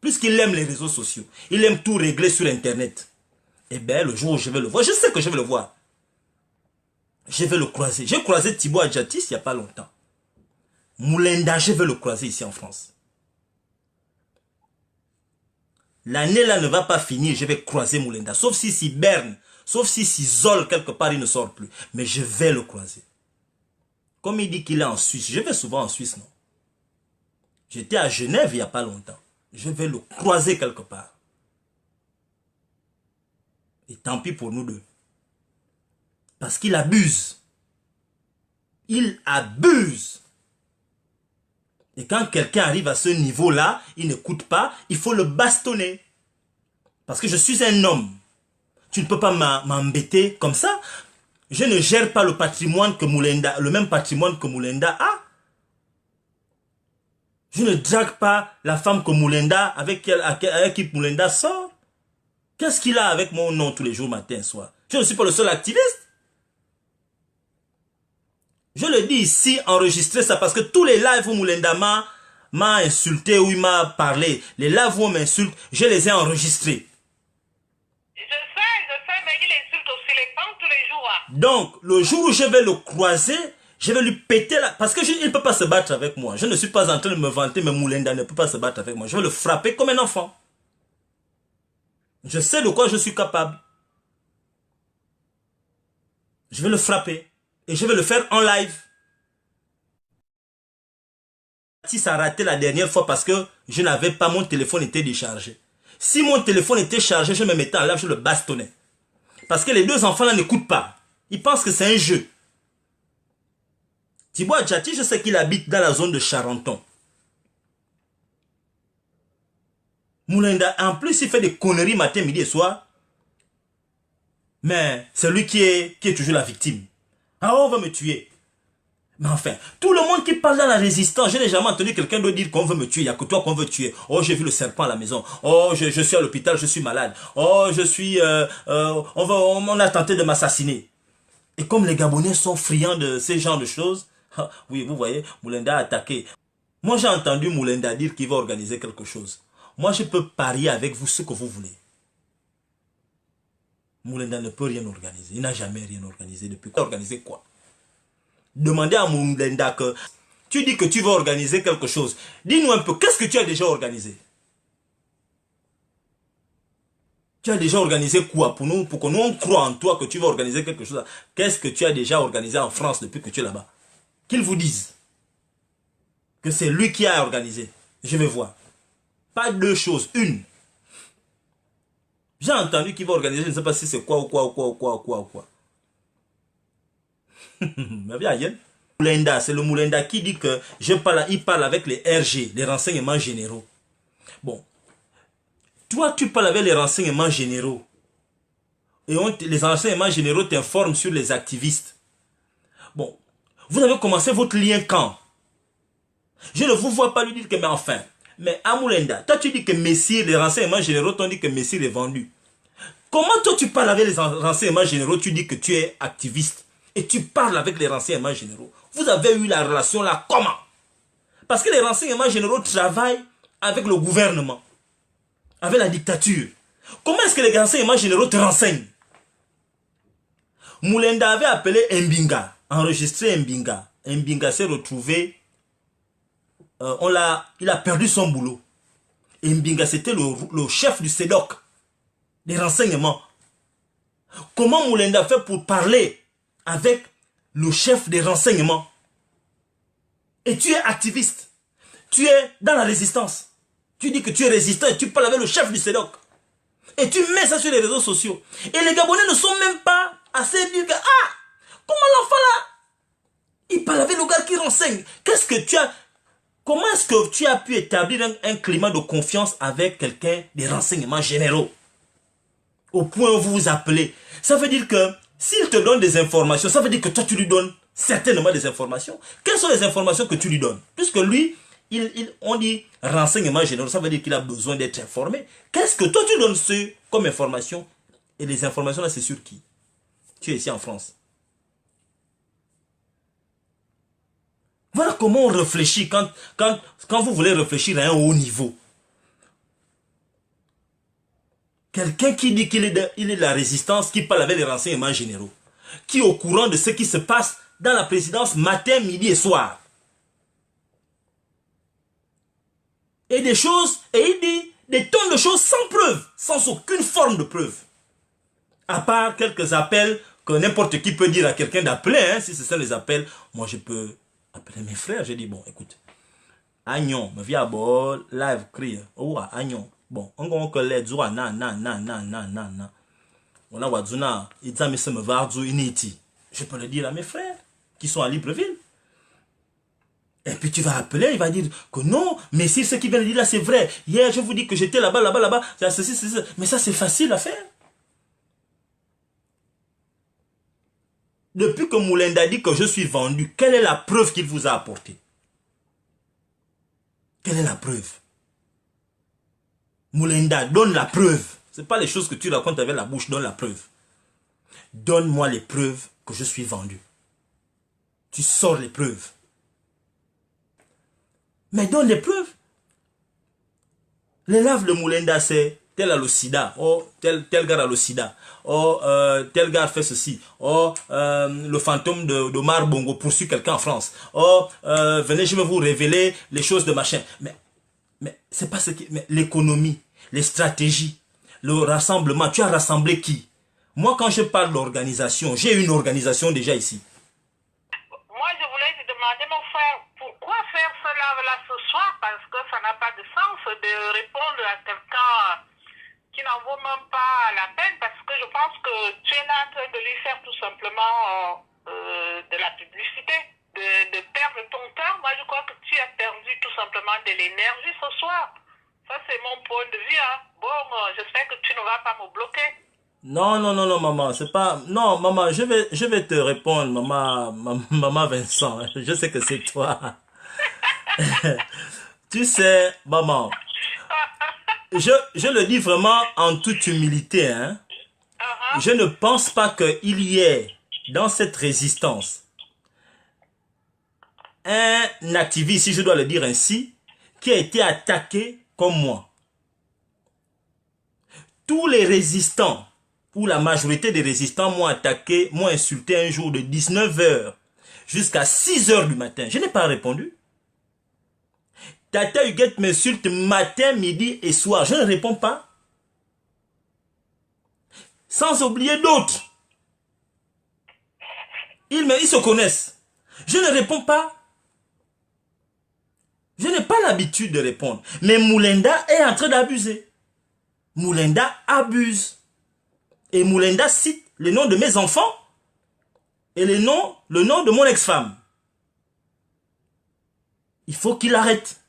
Puisqu'il aime les réseaux sociaux, il aime tout régler sur Internet. Eh bien, le jour où je vais le voir, je sais que je vais le voir. Je vais le croiser. J'ai croisé Thibaut Adjatis il n'y a pas longtemps. Moulenda, je vais le croiser ici en France. L'année là ne va pas finir, je vais croiser Moulenda. Sauf si Berne, sauf si Zol quelque part il ne sort plus. Mais je vais le croiser. Comme il dit qu'il est en Suisse, je vais souvent en Suisse, non? J'étais à Genève il n'y a pas longtemps. Je vais le croiser quelque part. Et tant pis pour nous deux. Parce qu'il abuse. Il abuse. Et quand quelqu'un arrive à ce niveau-là, il n'écoute pas, il faut le bastonner. Parce que je suis un homme. Tu ne peux pas m'embêter comme ça. Je ne gère pas le patrimoine que Moulenda, le même patrimoine que Moulenda a. Je ne drague pas la femme que Moulenda, avec qui Moulenda sort. Qu'est-ce qu'il a avec mon nom tous les jours, matin et soir? Je ne suis pas le seul activiste. Je le dis ici, enregistrer ça, parce que tous les lives où Moulenda m'a insulté, ou il m'a parlé, les lives où on m'insulte, je les ai enregistrés. Je sais, mais il insulte aussi les femmes tous les jours. Donc, le jour où je vais le croiser, je vais lui péter la... Parce qu'il ne peut pas se battre avec moi. Je ne suis pas en train de me vanter, mais Moulenda ne peut pas se battre avec moi. Je vais le frapper comme un enfant. Je sais de quoi je suis capable. Je vais le frapper. Et je vais le faire en live. Si ça a raté la dernière fois parce que je n'avais pas, mon téléphone était déchargé. Si mon téléphone était chargé, je me mettais en live, je le bastonnais. Parce que les deux enfants là n'écoutent pas. Ils pensent que c'est un jeu. Thibaut Adjatis, je sais qu'il habite dans la zone de Charenton. Moulenda, en plus, il fait des conneries matin, midi et soir. Mais c'est lui qui est toujours la victime. Ah, on va me tuer. Mais enfin, tout le monde qui parle dans la résistance, j'ai jamais entendu quelqu'un d'autre dire qu'on veut me tuer. Il n'y a que toi qu'on veut tuer. Oh, j'ai vu le serpent à la maison. Oh, je suis à l'hôpital, je suis malade. Oh, je suis... on a tenté de m'assassiner. Et comme les Gabonais sont friands de ces genres de choses, oui, vous voyez, Moulenda a attaqué. Moi, j'ai entendu Moulenda dire qu'il va organiser quelque chose. Moi, je peux parier avec vous ce que vous voulez. Moulenda ne peut rien organiser. Il n'a jamais rien organisé depuis. Organiser quoi? Demandez à Moulenda que... Tu dis que tu vas organiser quelque chose. Dis-nous un peu, qu'est-ce que tu as déjà organisé? Tu as déjà organisé quoi pour nous, pour que nous on croit en toi que tu vas organiser quelque chose? Qu'est-ce que tu as déjà organisé en France depuis que tu es là-bas? Qu'ils vous disent que c'est lui qui a organisé. Je vais voir. Pas deux choses, une. J'ai entendu qu'il va organiser, je ne sais pas si c'est quoi ou quoi ou quoi ou quoi ou quoi ou quoi. Mais bien, Moulenda, c'est le Moulenda qui dit que il parle avec les RG, les renseignements généraux. Bon. Toi, tu parles avec les renseignements généraux. Et les renseignements généraux t'informent sur les activistes. Bon. Vous avez commencé votre lien quand? Je ne vous vois pas lui dire que, mais enfin. Mais à Moulenda, toi tu dis que Messire, les renseignements généraux t'ont dit que Messire est vendu. Comment toi tu parles avec les renseignements généraux, tu dis que tu es activiste et tu parles avec les renseignements généraux? Vous avez eu la relation là comment? Parce que les renseignements généraux travaillent avec le gouvernement, avec la dictature. Comment est-ce que les renseignements généraux te renseignent? Moulenda avait appelé Mbinga, enregistré Mbinga. Mbinga s'est retrouvé, il a perdu son boulot. Mbinga c'était le chef du CEDOC, des renseignements. Comment Moulenda fait pour parler avec le chef des renseignements? Et tu es activiste. Tu es dans la résistance. Tu dis que tu es résistant et tu parles avec le chef du CEDOC. Et tu mets ça sur les réseaux sociaux. Et les Gabonais ne sont même pas assez dire que, ah, comment l'enfant là, il parle avec le gars qui renseigne. Qu'est-ce que tu as... Comment est-ce que tu as pu établir un climat de confiance avec quelqu'un des renseignements généraux? Au point où vous vous appelez. Ça veut dire que s'il te donne des informations, ça veut dire que toi tu lui donnes certainement des informations. Quelles sont les informations que tu lui donnes? Puisque lui, on dit renseignements généraux, ça veut dire qu'il a besoin d'être informé. Qu'est-ce que toi tu donnes comme information? Et les informations là, c'est sur qui? Tu es ici en France. Voilà comment on réfléchit quand vous voulez réfléchir à un haut niveau. Quelqu'un qui dit qu'il est, il est de la résistance, qui parle avec les renseignements généraux, qui est au courant de ce qui se passe dans la présidence matin, midi et soir. Et des choses, et il dit des tonnes de choses sans preuve, sans aucune forme de preuve. À part quelques appels que n'importe qui peut dire à quelqu'un d'appeler, hein, si c'est ça les appels, moi je peux appeler mes frères, j'ai dit bon, écoute, Agnon, me vient à bord, live, crie, oh, Agnon, bon, on va coller, zoua, nan, on a wadzuna, ils ont mis ce me vardu initi. Je peux le dire à mes frères qui sont à Libreville. Et puis tu vas appeler, il va dire que non, mais si ce qu'il vient de dire là c'est vrai. Hier je vous dis que j'étais là-bas, ceci, ceci. Mais ça c'est facile à faire. Depuis que Moulenda dit que je suis vendu, quelle est la preuve qu'il vous a apportée? Quelle est la preuve? Moulenda, donne la preuve. Ce n'est pas les choses que tu racontes avec la bouche, donne la preuve. Donne-moi les preuves que je suis vendu. Tu sors les preuves. Mais donne les preuves. Les laves de Moulenda, c'est tel a le sida, oh, tel gars a le sida, oh, tel gars fait ceci, oh, le fantôme de Omar Bongo poursuit quelqu'un en France, oh, venez, je vais vous révéler les choses de machin. Mais c'est pas ce qui... Mais l'économie, les stratégies, le rassemblement, tu as rassemblé qui? Moi, quand je parle d'organisation, j'ai une organisation déjà ici. Moi, je voulais te demander, mon frère, pourquoi faire cela là ce soir? Parce que ça n'a pas de sens de répondre à quelqu'un qui n'en vaut même pas la peine, parce que je pense que tu es là en train de lui faire tout simplement de la publicité, de perdre ton temps. Moi, je crois que tu as perdu tout simplement de l'énergie ce soir. Ça, c'est mon point de vue. Hein. Bon, j'espère que tu ne vas pas me bloquer. Non, maman, c'est pas... Non, maman, je vais te répondre, maman Vincent. Je sais que c'est toi. Tu sais, maman, je le dis vraiment en toute humilité, hein. Je ne pense pas qu'il y ait dans cette résistance un activiste, si je dois le dire ainsi, qui a été attaqué comme moi. Tous les résistants, ou la majorité des résistants m'ont attaqué, m'ont insulté un jour de 19 h jusqu'à 6 h du matin. Je n'ai pas répondu. Tata Huguette m'insulte matin, midi et soir. Je ne réponds pas. Sans oublier d'autres. Ils se connaissent. Je ne réponds pas. Je n'ai pas l'habitude de répondre. Mais Moulenda est en train d'abuser. Moulenda abuse. Et Moulenda cite le nom de mes enfants et le nom de mon ex-femme. Il faut qu'il arrête.